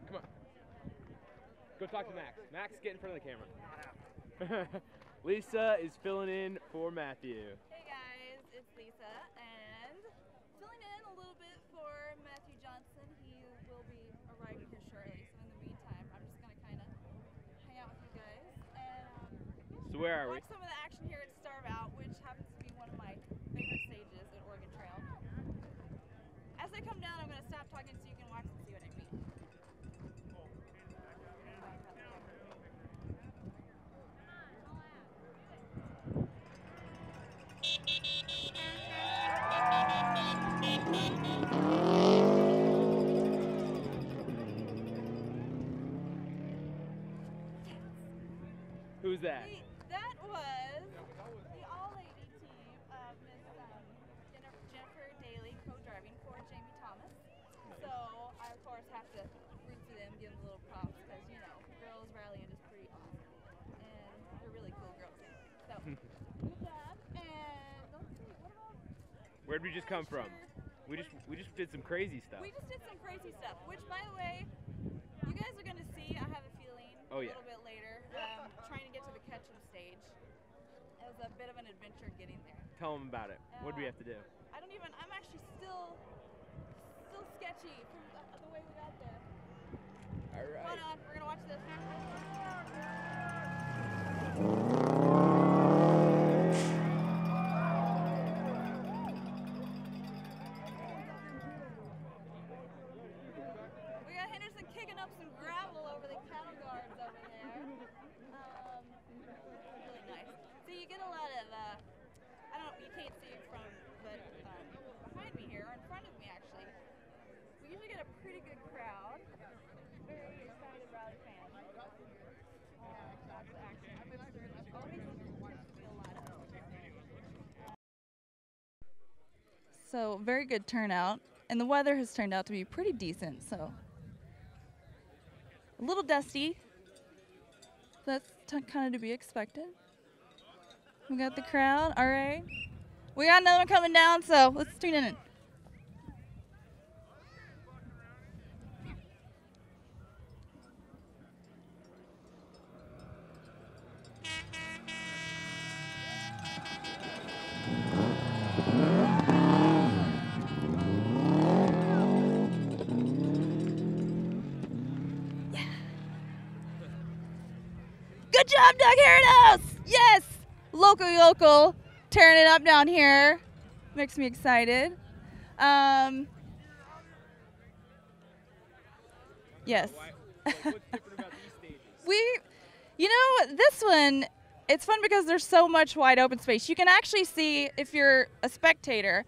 Come on. Go talk to Max. Max, get in front of the camera. Lisa is filling in for Matthew. Hey guys, it's Lisa, and filling in a little bit for Matthew Johnson. He will be arriving here shortly, so in the meantime, I'm just going to kind of hang out with you guys and So where are we? watch some of the action here at Starveout, which happens to be one of my favorite stages at Oregon Trail. As I come down, I'm going to stop talking so you can watch and see what I mean. Who's that? That was the all-lady team of Miss Jennifer Daly co-driving for Jamie Thomas. So I, of course, have to root for them, give them a little props, because, you know, girls rallying is pretty awesome. And they're really cool girls. So, good job. And let's see, what about... Where'd we just come from? We just did some crazy stuff. We just did some crazy stuff, which, by the way, you guys are going to see, I have a feeling, a little bit later, trying to get to the catch-em stage. It was a bit of an adventure getting there. Tell them about it. What do we have to do? I'm actually still sketchy from the way we got there. All right. Hold on, we're going to watch this. We got Henderson kicking up some gravel over the cattle guards over there. Really nice. So you get a lot of, I don't know, you can't see it from, but behind me here, or in front of me actually, we usually get a pretty good crowd. Very excited rally fans. Lots of action. There's always tends to be a lot of. So very good turnout, and the weather has turned out to be pretty decent, so a little dusty. That's kind of to be expected. We got the crowd. All right. We got another one coming down, so let's tune in. Good job, Doug Heridos! Yes! Local, tearing it up down here. Makes me excited. Yes. What's different about these stages? You know, this one, it's fun because there's so much wide open space. You can actually see, if you're a spectator,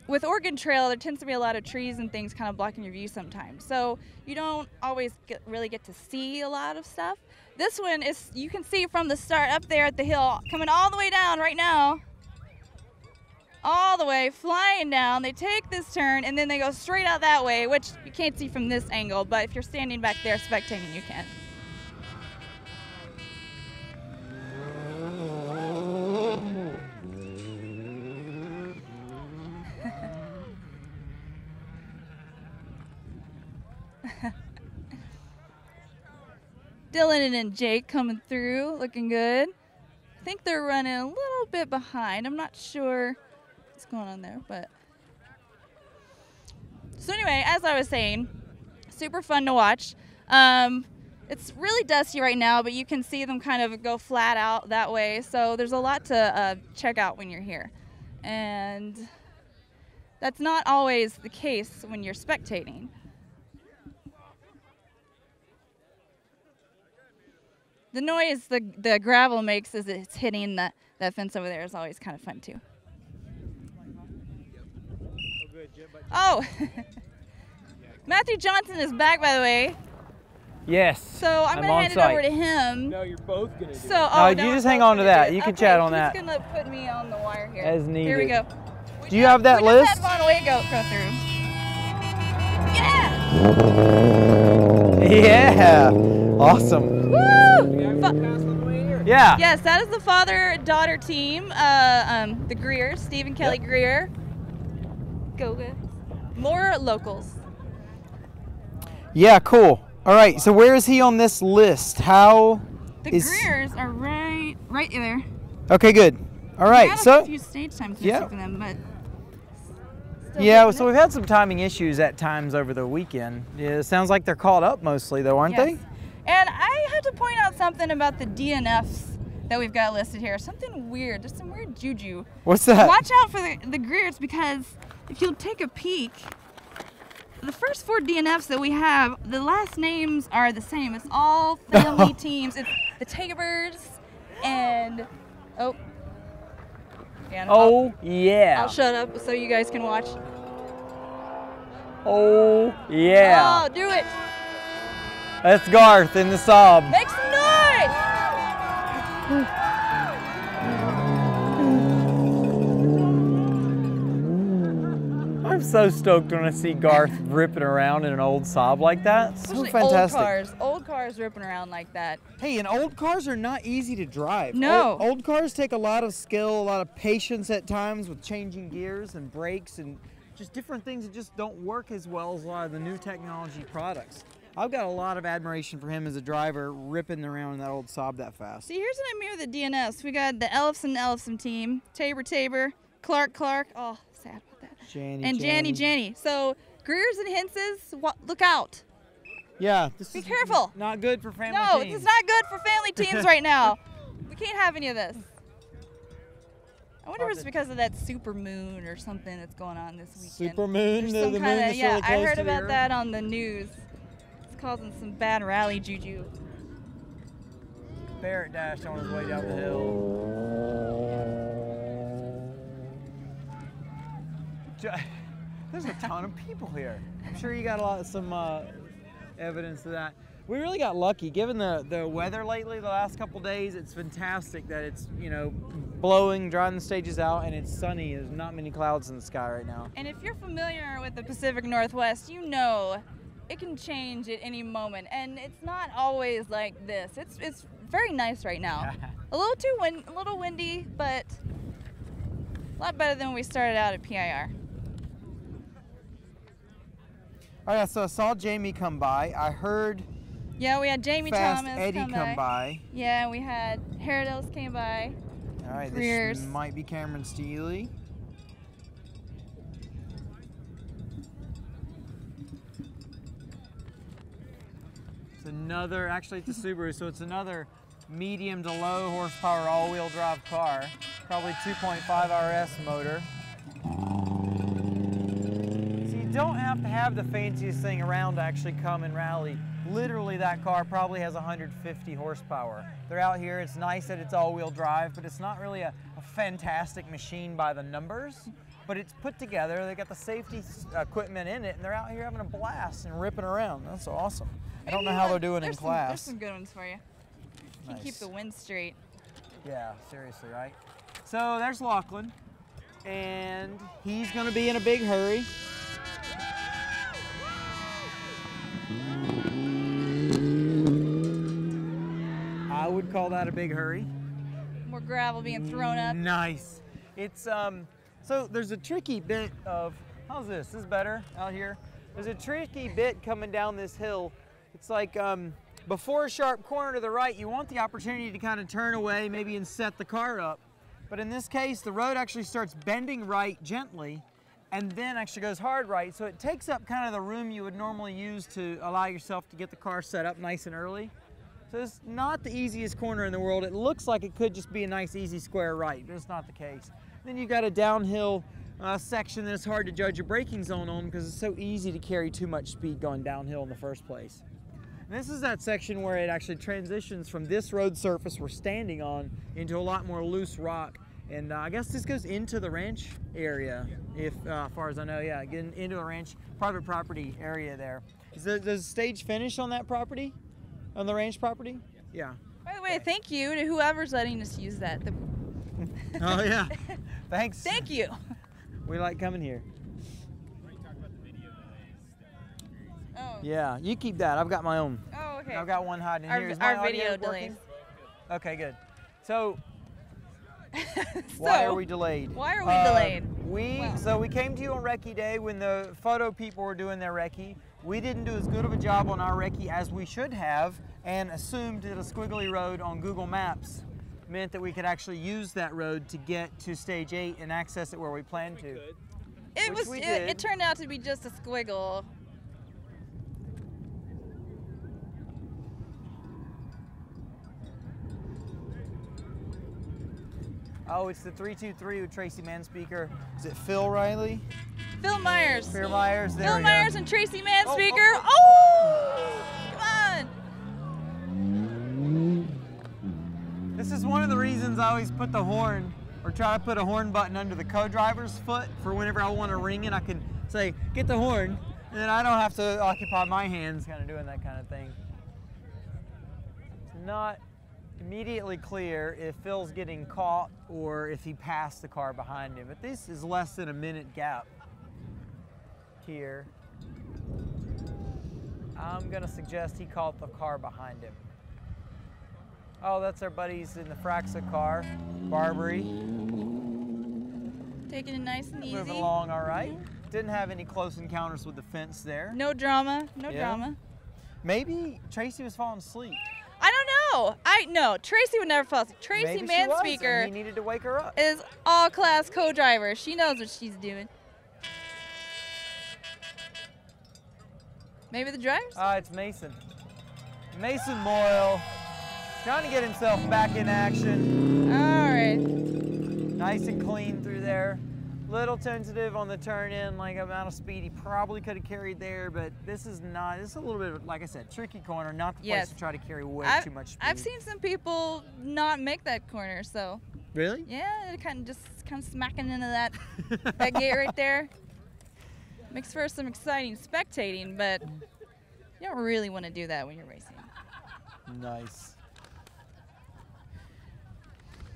with Oregon Trail, there tends to be a lot of trees and things kind of blocking your view sometimes. So you don't always really get to see a lot of stuff. This one is, you can see from the start up there at the hill, coming all the way down right now. All the way, flying down. They take this turn, and then they go straight out that way, which you can't see from this angle, but if you're standing back there spectating, you can. Dylan and Jake coming through, looking good. I think they're running a little bit behind. I'm not sure what's going on there, but. So anyway, as I was saying, super fun to watch. It's really dusty right now, but you can see them kind of go flat out that way. So there's a lot to check out when you're here. And that's not always the case when you're spectating. The noise the gravel makes as it's hitting that fence over there is always kind of fun too. Oh, Matthew Johnson is back, by the way. Yes. So I'm going to hand it over to him. No, you're both going to do it. No, you just hang on to that. You can chat on that. He's going to put me on the wire here. As needed. Here we go. Do you have that list? We just had Von Way go through. Yeah. Awesome. Woo! Yeah. Yes, that is the father-daughter team. The Greers, Steve and Kelly Greer. Go guys. More locals. Yeah, cool. All right, so where is he on this list? The Greers are right there. Okay, good. All right, so a few stage times yeah. for them, but yeah, so we've had some timing issues at times over the weekend. Yeah, it sounds like they're caught up mostly, though, aren't they? And I had to point out something about the DNFs that we've got listed here. Something weird. There's some weird juju. What's that? Watch out for the Greers, because if you'll take a peek, the first 4 DNFs that we have, the last names are the same. It's all family teams. It's the Tabers and yeah. I'll shut up so you guys can watch. Oh yeah. Oh, do it. That's Garth in the sob. Make some noise. I'm so stoked when I see Garth ripping around in an old Saab like that. So fantastic. Old cars ripping around like that. Hey, and old cars are not easy to drive. No. Old cars take a lot of skill, a lot of patience at times with changing gears and brakes and just different things that just don't work as well as a lot of the new technology products. I've got a lot of admiration for him as a driver, ripping around in that old Saab that fast. See, here's what I mean with the DNS. We got the Ellefson team, Tabor, Clark. Oh, sad about that. Janny. So Greers and Hintzes, look out. Yeah. Be careful. Not good for family teams. No, this is not good for family teams right now. We can't have any of this. I wonder if it's because of that super moon or something that's going on this weekend. Super moon? The moon kinda, is really close I heard to the about Earth? that on the news. It's causing some bad rally juju. Barrett dashed on his way down the hill. There's a ton of people here. I'm sure you got some evidence of that. We really got lucky. Given the weather lately, the last couple days, it's fantastic that it's, blowing, drying the stages out, and it's sunny. There's not many clouds in the sky right now. And if you're familiar with the Pacific Northwest, you know it can change at any moment, and it's not always like this. It's very nice right now. A little windy, but a lot better than when we started out at PIR. All right, so I saw Jamie come by. I heard we had Jamie Fast Thomas Eddie come by. Yeah, we had Heraldales came by. All right, Greers. This might be Cameron Steely. It's actually it's a Subaru, so it's another medium to low horsepower all-wheel drive car. Probably 2.5 RS motor. So you don't have to have the fanciest thing around to actually come and rally. Literally, that car probably has 150 horsepower. They're out here, it's nice that it's all-wheel drive, but it's not really a fantastic machine by the numbers, but it's put together. They got the safety equipment in it, and they're out here having a blast and ripping around. That's awesome. I don't know how they're doing in class. There's some good ones for you. You can keep the wind straight. Yeah, seriously, right? So there's Lachlan, and he's going to be in a big hurry. I would call that a big hurry. More gravel being thrown up. Nice. It's so there's a tricky bit of, how's this? This is better out here. There's a tricky bit coming down this hill. It's like before a sharp corner to the right, you want the opportunity to kind of turn away maybe and set the car up. But in this case, the road actually starts bending right gently and then actually goes hard right. So it takes up kind of the room you would normally use to allow yourself to get the car set up nice and early. So it's not the easiest corner in the world. It looks like it could just be a nice easy square right, but it's not the case. Then you've got a downhill section that it's hard to judge your braking zone on because it's so easy to carry too much speed going downhill in the first place. And this is that section where it actually transitions from this road surface we're standing on into a lot more loose rock. And I guess this goes into the ranch area, if as far as I know, yeah, getting into a ranch, private property area there. Does the stage finish on that property, on the ranch property? Yeah. By the way, thank you to whoever's letting us use that. Oh yeah, thanks. Thank you. We like coming here. Oh. Yeah, you keep that. I've got my own. Oh, okay. I've got one hiding in here. Is my Our video audio delays. working? Okay, good. So, why are we delayed? Why are we delayed? So we came to you on recce day when the photo people were doing their recce. We didn't do as good of a job on our recce as we should have, and assumed that a squiggly road on Google Maps meant that we could actually use that road to get to stage 8 and access it where we planned to. It turned out to be just a squiggle. Oh, it's the 323 with Tracy Manspeaker. Is it Phil Riley? Phil Myers. Phil Myers, there Phil we go. Myers and Tracy Manspeaker. Oh! Come on! This is one of the reasons I always put the horn, or try to put a horn button under the co-driver's foot for whenever I want to ring it, I can say, get the horn, and then I don't have to occupy my hands kind of doing that kind of thing. It's not immediately clear if Phil's getting caught or if he passed the car behind him, but this is less than a minute gap here. I'm gonna suggest he caught the car behind him. Oh, that's our buddies in the Fraxa car, Barbary. Taking it nice and easy. Moving along all right. Didn't have any close encounters with the fence there. No drama, no drama. Maybe Tracy was falling asleep. I don't know. No, Tracy would never fall asleep. Tracy Manspeaker he needed to wake her up. is all-class co-driver. She knows what she's doing. Maybe the drivers? It's Mason. Mason Moyle trying to get himself back in action. All right. Nice and clean through there. Little tentative on the turn in, like amount of speed he probably could have carried there, but this is a little bit of, like I said, tricky corner, not the place to try to carry way too much speed. I've seen some people not make that corner, so. Really? Yeah, it kind of smacking into that that gate right there. Makes for some exciting spectating, but you don't really want to do that when you're racing. Nice.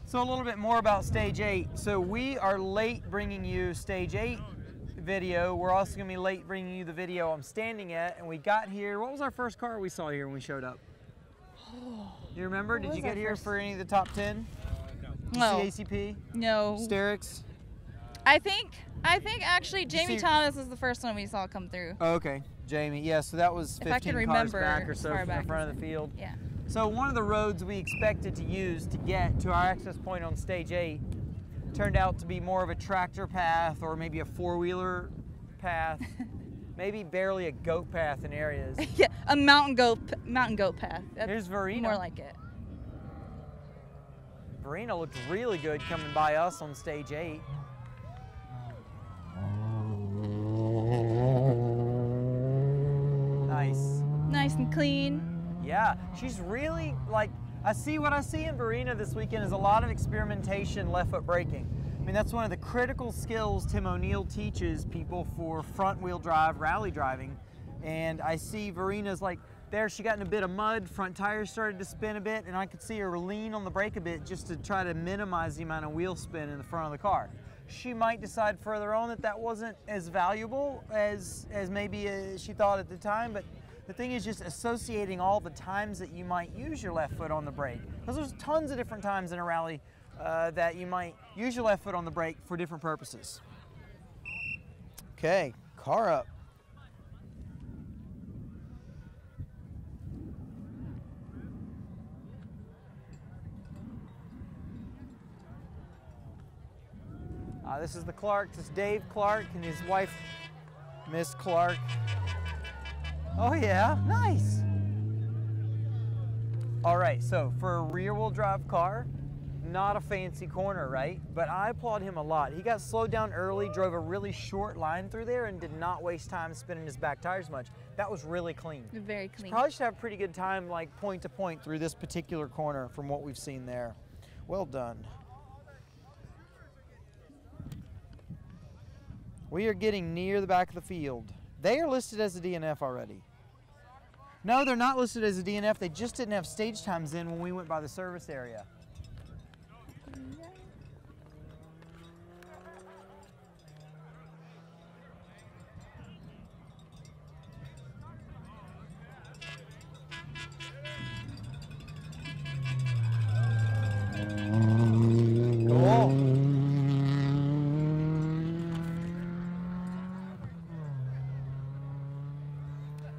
So a little bit more about stage 8. So we are late bringing you stage 8 video. We're also going to be late bringing you the video I'm standing at. And we got here, what was our first car we saw here when we showed up? You remember? Did you get here for any of the top 10? No. ACP? No. Sterix? I think actually Jamie Thomas was the first one we saw come through. Oh, okay. Jamie, yeah, so that was 15 cars back or so from the front of the field. Yeah. So one of the roads we expected to use to get to our access point on stage 8 turned out to be more of a tractor path or maybe a four-wheeler path, maybe barely a goat path in areas. Yeah, a mountain goat path. That's Here's Verena. more like it. Verena looked really good coming by us on stage 8. Nice. Nice and clean. Yeah, she's really, like, I see what I see in Verena this weekend is a lot of experimentation left foot braking. I mean, that's one of the critical skills Tim O'Neill teaches people for front wheel drive rally driving. And I see Verena's like, there she got in a bit of mud, front tires started to spin a bit, and I could see her lean on the brake a bit just to try to minimize the amount of wheel spin in the front of the car. She might decide further on that that wasn't as valuable as maybe she thought at the time, but the thing is just associating all the times that you might use your left foot on the brake. Because there's tons of different times in a rally that you might use your left foot on the brake for different purposes. Okay, car up. This is the Clark. This is Dave Clark and his wife, Miss Clark. Oh yeah, nice. All right, so for a rear-wheel drive car, not a fancy corner, right? But I applaud him a lot. He got slowed down early, drove a really short line through there, and did not waste time spinning his back tires much. That was really clean. Very clean. Probably should have a pretty good time, like point to point through this particular corner from what we've seen there. Well done. We are getting near the back of the field. They are listed as a DNF already. No, they're not listed as a DNF. They just didn't have stage times in when we went by the service area.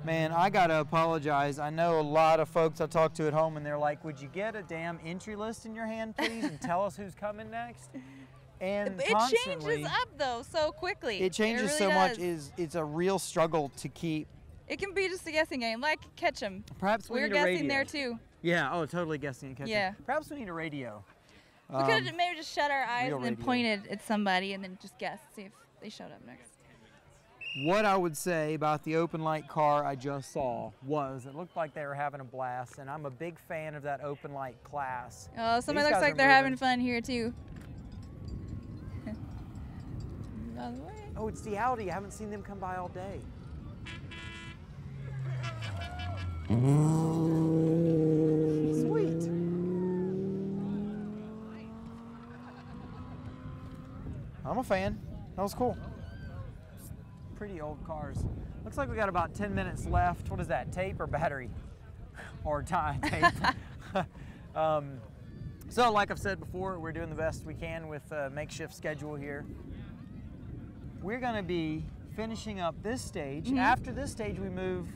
Man, I gotta apologize. I know a lot of folks I talk to at home and they're like, would you get a damn entry list in your hand, please, and tell us who's coming next? And it changes up though so quickly. It changes really so does. much. It's a real struggle to keep. It can be just a guessing game, like catch 'em. Perhaps we We're need a radio. guessing there too. Yeah, oh, totally guessing and catching. Yeah. Perhaps we need a radio. We could have maybe just shut our eyes real and then radio. pointed at somebody and then just guess, see if they showed up next. What I would say about the open light car I just saw was it looked like they were having a blast, and I'm a big fan of that open light class. Oh, somebody These looks guys like are they're moving. having fun here too. By the way. Oh, it's the Audi. I haven't seen them come by all day. Sweet. I'm a fan. That was cool. Pretty old cars. Looks like we got about 10 minutes left. What is that, tape or battery? Or time, tape. So like I've said before, we're doing the best we can with a makeshift schedule here. We're gonna be finishing up this stage. After this stage, we move.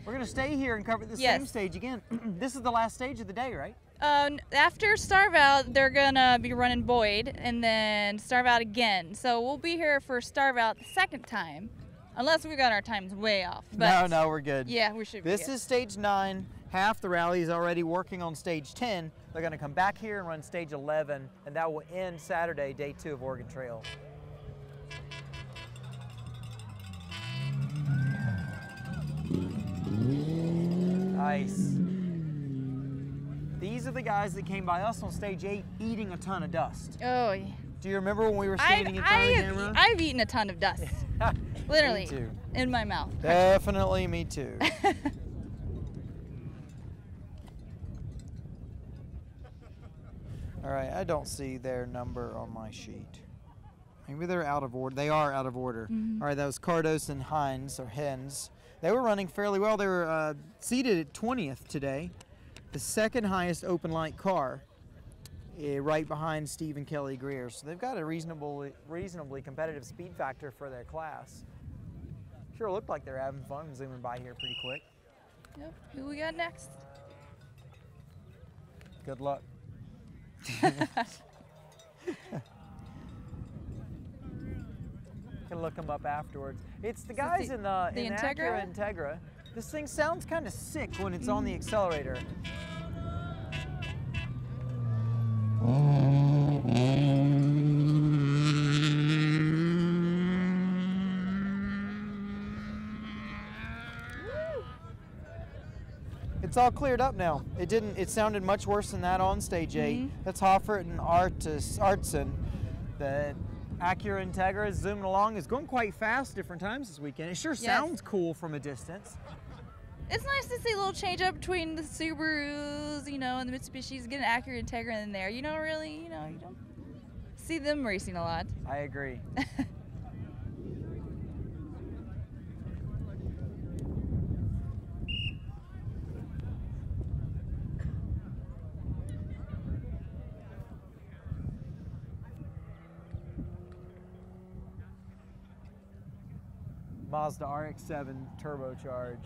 We're gonna stay here and cover the same stage again. This is the last stage of the day, right? After Starveout, they're gonna be running Boyd and then Starveout again. So we'll be here for Starveout the second time, unless we got our times way off. But No, we're good. yeah, we should be This good. is stage 9. Half the rally is already working on stage 10. They're gonna come back here and run stage 11, and that will end Saturday, day 2 of Oregon Trail. Nice. These are the guys that came by us on stage 8 eating a ton of dust. Oh, yeah. Do you remember when we were standing in front of the camera? I've eaten a ton of dust, literally, Me too. in my mouth. Definitely me too. All right, I don't see their number on my sheet. Maybe they're out of order. They are out of order. All right, that was Cardos and Hines, or Hens. They were running fairly well. They were seated at 20th today, the second highest open light car, right behind Steve and Kelly Greer. So they've got a reasonably competitive speed factor for their class. Sure looked like they're having fun zooming by here pretty quick. Yep. Who we got next? Good luck. Can look them up afterwards. It's the guys in the Integra? Acura Integra. This thing sounds kind of sick when it's on the accelerator. It's all cleared up now. It sounded much worse than that on stage 8. That's Hoffert and Artson. The Acura Integra is zooming along. It's going quite fast different times this weekend. It sure sounds cool from a distance. It's nice to see a little change up between the Subarus, you know, and the Mitsubishis. Get an Acura Integra in there. You don't really, you don't see them racing a lot. I agree. Mazda RX-7 turbocharged.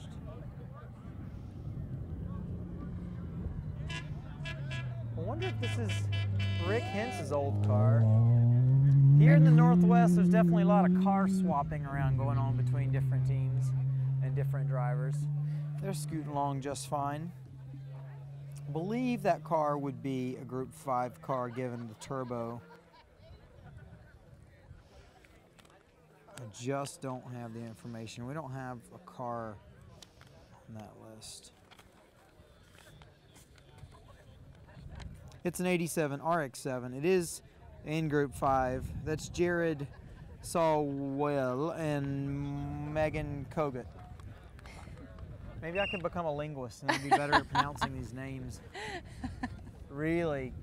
I wonder if this is Rick Hentz's old car. Here in the Northwest, there's definitely a lot of car swapping around going on between different teams and different drivers. They're scooting along just fine. I believe that car would be a Group 5 car given the turbo. I just don't have the information. We don't have a car on that list. It's an 87 RX-7. It is in Group 5. That's Jared Sawwell and Megan Kogut. Maybe I could become a linguist and I'd be better at pronouncing these names. Really.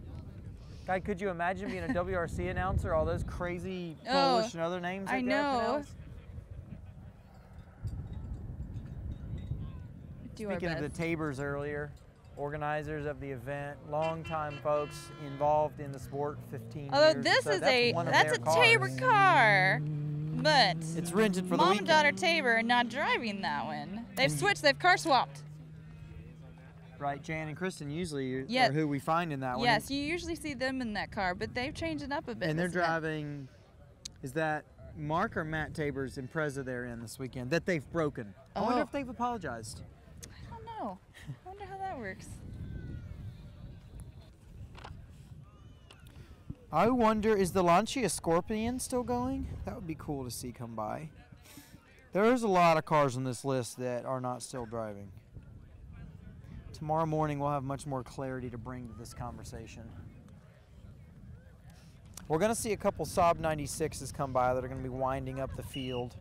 God, could you imagine being a WRC announcer? All those crazy Polish and other names I that know. pronounce? Speaking of the Tabors earlier, organizers of the event, longtime folks involved in the sport, 15 years. Although this so is that's a Tabor car, but it's rented for the Mom weekend. and daughter Tabor are not driving that one. They've switched. They've car swapped. Right, Jan and Kristen usually Yep. are who we find in that one. Yes, you usually see them in that car, but they've changed it up a bit. And they're this event. driving, is that Mark or Matt Tabor's Impreza they're in this weekend that they've broken? I wonder if they've apologized. I don't know. I wonder how that works. I wonder, is the Lancia Scorpion still going? That would be cool to see come by. There's a lot of cars on this list that are not still driving. Tomorrow morning we'll have much more clarity to bring to this conversation. We're going to see a couple Saab 96s come by that are going to be winding up the field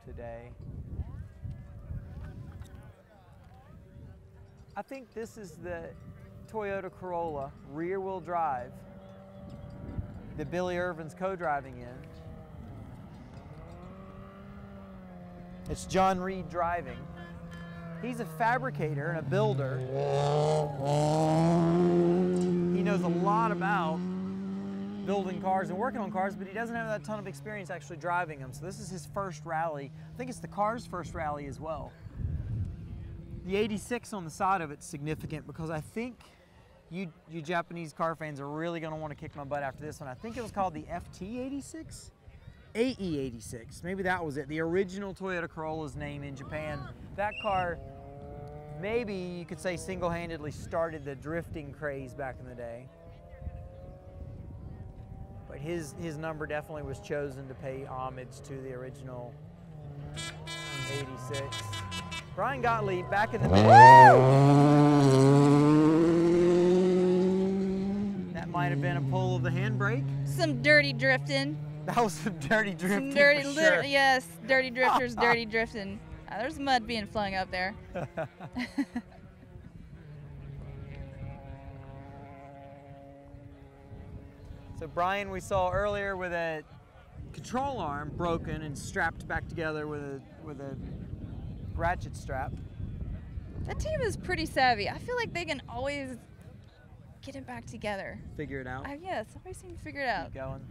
today. I think this is the Toyota Corolla rear-wheel drive that Billy Irvin's co-driving in. It's John Reed driving. He's a fabricator and a builder. He knows a lot about building cars and working on cars, but he doesn't have that ton of experience actually driving them. So this is his first rally. I think it's the car's first rally as well. The 86 on the side of it's significant because I think you Japanese car fans are really going to want to kick my butt after this one. I think it was called the FT86? AE86, maybe that was it. The original Toyota Corolla's name in Japan. That car, maybe you could say single-handedly started the drifting craze back in the day. But his number definitely was chosen to pay homage to the original 86. Brian Gottlieb back in the mid. That might have been a pull of the handbrake. Some dirty drifting. That was some dirty drifting. Some dirty, for sure. yes, dirty drifters, dirty drifting. There's mud being flung up there. So Brian, we saw earlier with a control arm broken and strapped back together with a ratchet strap. That team is pretty savvy. I feel like they can always get it back together. Figure it out. Yes, always seem to figure it out. Keep going.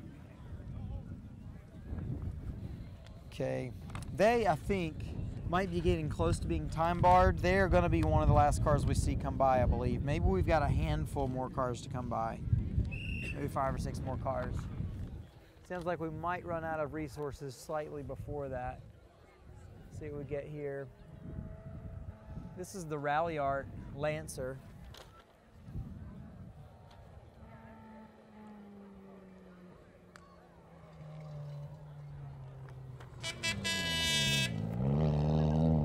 Okay, they, I think, might be getting close to being time barred. They're going to be one of the last cars we see come by, I believe. Maybe we've got a handful more cars to come by. Maybe 5 or 6 more cars. Sounds like we might run out of resources slightly before that. See what we get here. This is the Rally Art Lancer.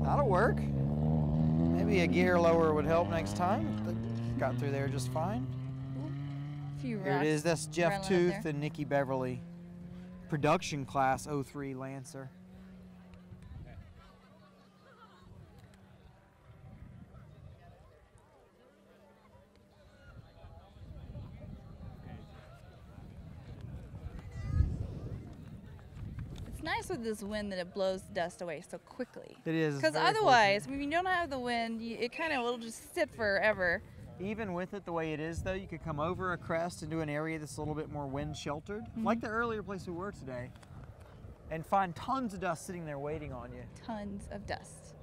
That'll work. Maybe a gear lower would help next time. Got through there just fine. Few Here it rocks is. That's Jeff rattling up Tooth there. and Nikki Beverly. Production class 03 Lancer. It's nice with this wind that it blows dust away so quickly. It is. Because very otherwise, when you don't have the wind, it kind of will just sit forever. Even with it the way it is, though, you could come over a crest into an area that's a little bit more wind sheltered, like the earlier place we were today, and find tons of dust sitting there waiting on you. Tons of dust.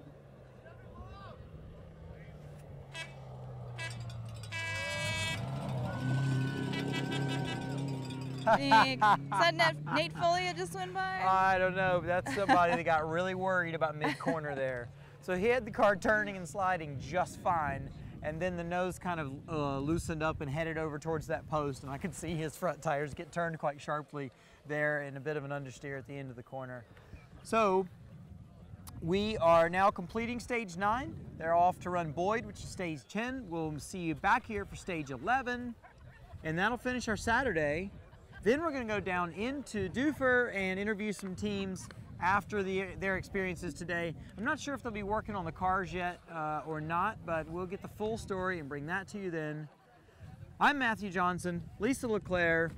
Is that Nate Foley that just went by? I don't know, but that's somebody that got really worried about mid-corner there. So he had the car turning and sliding just fine, and then the nose kind of loosened up and headed over towards that post, and I could see his front tires get turned quite sharply there in a bit of an understeer at the end of the corner. So we are now completing stage 9. They're off to run Boyd, which is stage 10. We'll see you back here for stage 11, and that'll finish our Saturday. Then we're going to go down into Dufur and interview some teams after their experiences today. I'm not sure if they'll be working on the cars yet or not, but we'll get the full story and bring that to you then. I'm Matthew Johnson, Lisa LeClaire,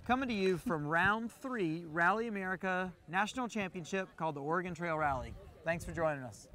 coming to you from round 3 Rally America National Championship called the Oregon Trail Rally. Thanks for joining us.